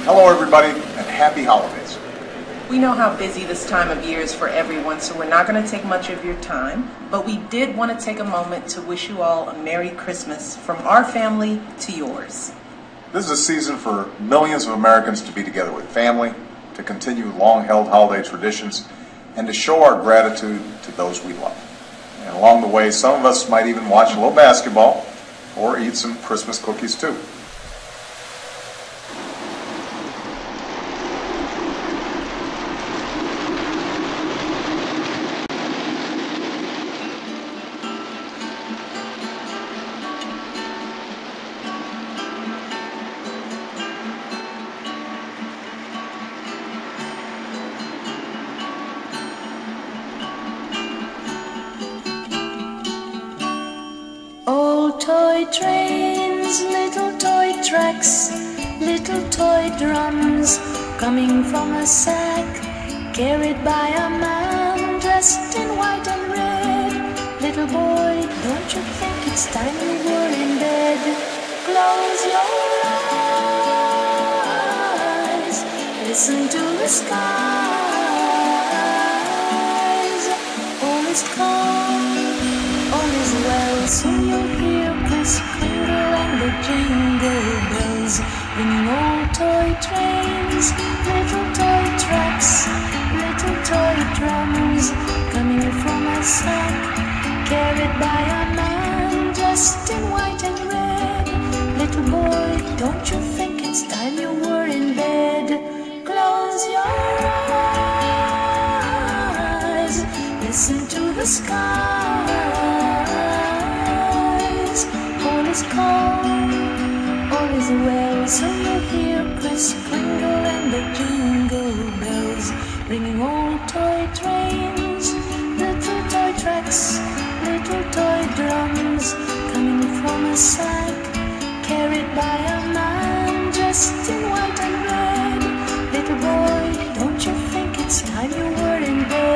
Hello everybody, and happy holidays. We know how busy this time of year is for everyone, so we're not going to take much of your time, but we did want to take a moment to wish you all a Merry Christmas from our family to yours. This is a season for millions of Americans to be together with family, to continue long-held holiday traditions, and to show our gratitude to those we love. And along the way, some of us might even watch a little basketball or eat some Christmas cookies too. Old toy trains, little toy tracks, little toy drums coming from a sack, carried by a man dressed in white and red. Little boy, don't you think it's time you were in bed? Close your eyes, listen to the skies. All is calm, all is well, soon you'll hear Chris Kringle and the jingle bells, ringing old toy trains, little toy tracks, little toy drums coming from a sack, carried by a man dressed in white and red. Little boy, don't you think it's time you were in bed? Close your eyes, listen to the skies. All is calm, all is well, so you'll hear Chris Kringle and the jingle bells, ringing old toy trains, little toy tracks, little toy drums coming from a sack, carried by a man dressed in white and red. Little boy, don't you think it's time you were in bed?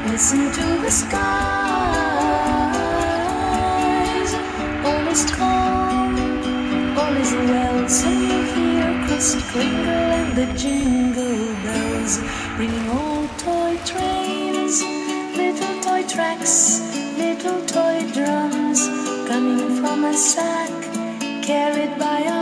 Listen to the skies. All is calm, all is well, so you hear Chris Kringle and the jingle bells, ringing old toy trains, little toy tracks, little toy drums coming from a sack, carried by a